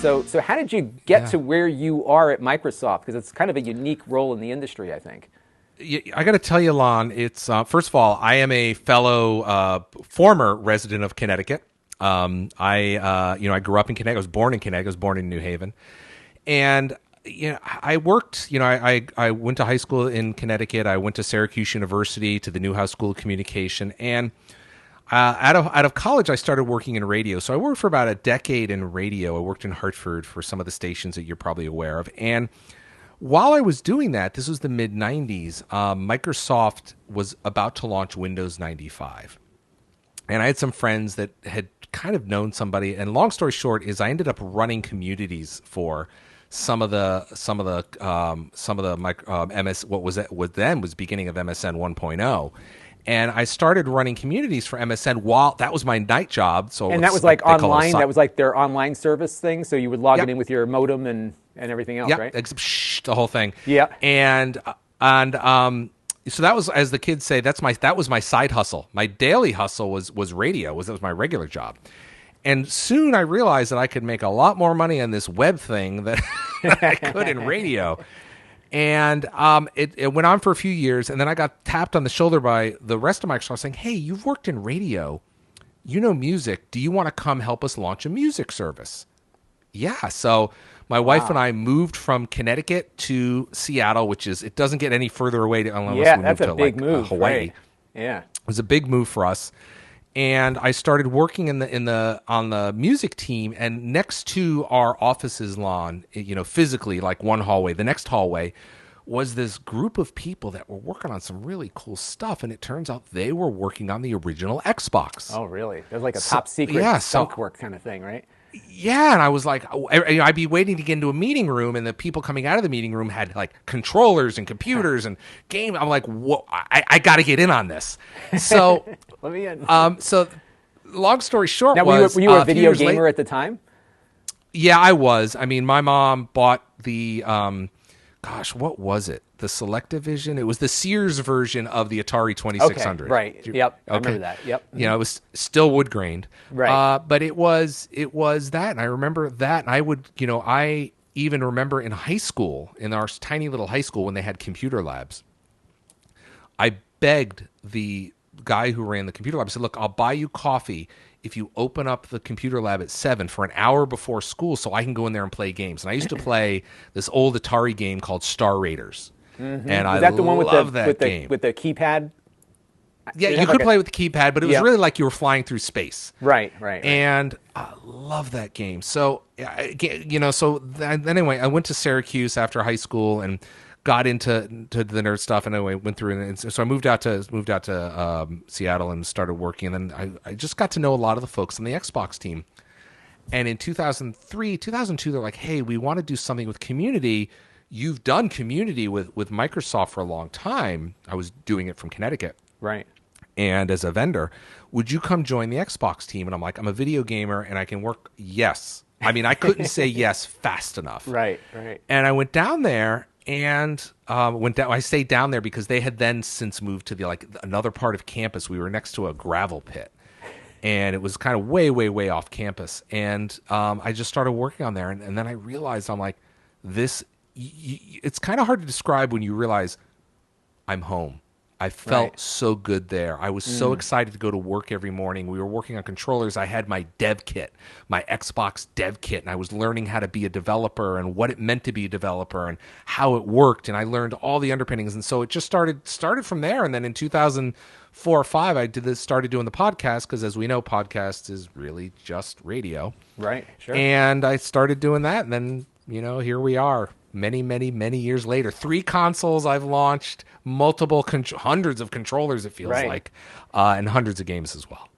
So how did you get to where you are at Microsoft? Because it's kind of a unique role in the industry, I think. I got to tell you, Lon, it's first of all, I am a fellow former resident of Connecticut. I grew up in Connecticut. I was born in Connecticut. I was born in New Haven, and I worked. I went to high school in Connecticut. I went to Syracuse University, to the Newhouse School of Communication, and out of college, I started working in radio. So I worked for about a decade in radio. I worked in Hartford for some of the stations that you're probably aware of, and while I was doing that, this was the mid-'90s, Microsoft was about to launch Windows 95. And I had some friends that had kind of known somebody. And long story short is I ended up running communities for some of the MS, what then was beginning of MSN 1.0. And I started running communities for MSN while that was my night job. So and that was like online. That was like their online service thing. So you would log it in with your modem and everything else, right? The whole thing. Yeah. And so that was, as the kids say, that was my side hustle. My daily hustle was radio. That was my regular job. And soon I realized that I could make a lot more money on this web thing than I could in radio. And it went on for a few years, and then I got tapped on the shoulder by the rest of Microsoft saying, hey, you've worked in radio. You know music. Do you want to come help us launch a music service? Yeah. So my wife and I moved from Connecticut to Seattle, it doesn't get any further away unless we move to big move, Hawaii. Right. Yeah. It was a big move for us. And I started working on the music team, and next to our offices, Lon, physically, like one hallway, the next hallway was this group of people that were working on some really cool stuff, and it turns out they were working on the original Xbox. Oh, really? It was like a top secret skunk work kind of thing, right? Yeah, and I was like, I'd be waiting to get into a meeting room, and the people coming out of the meeting room had like controllers and computers and game. I'm like, whoa, I got to get in on this. So let me in. So long story short, now, were you a video gamer at the time? Yeah, I was. I mean, my mom bought the what was it? The Selectavision. It was the Sears version of the Atari 2600. Okay, right. Yep. I remember that. Yep. It was still wood grained. Right. But it was that, and I remember that. And I would, I even remember in high school, in our tiny little high school, when they had computer labs, I begged the guy who ran the computer lab. I said, "Look, I'll buy you coffee if you open up the computer lab at 7 for an hour before school, so I can go in there and play games." And I used to play this old Atari game called Star Raiders. Mm-hmm. And was that the one with that game with the keypad? Yeah, you could play with the keypad, but it was really like you were flying through space. Right. And I love that game. So, anyway, I went to Syracuse after high school and got into the nerd stuff, and anyway, went through, and so I moved out to Seattle and started working. And then I just got to know a lot of the folks on the Xbox team. And in 2003, 2002, they're like, "Hey, we want to do something with community. You've done community with Microsoft for a long time." I was doing it from Connecticut, right? And as a vendor, would you come join the Xbox team? And I'm like, I'm a video gamer and I can work. Yes. I mean, I couldn't say yes fast enough. Right. And I went down there. And I stayed down there because they had then since moved to another part of campus. We were next to a gravel pit, and it was kind of way, way, way off campus. And I just started working on there, and then I realized I'm like, this. It's kind of hard to describe when you realize I'm home. I felt so good there. I was so excited to go to work every morning. We were working on controllers. I had my dev kit, my Xbox dev kit, and I was learning how to be a developer and what it meant to be a developer and how it worked. And I learned all the underpinnings. And so it just started from there. And then in 2004 or 5, I started doing the podcast because, as we know, podcast is really just radio. Right, sure. And I started doing that. And then, here we are. Many, many, many years later, 3 consoles I've launched, multiple hundreds of controllers, it feels like, and hundreds of games as well.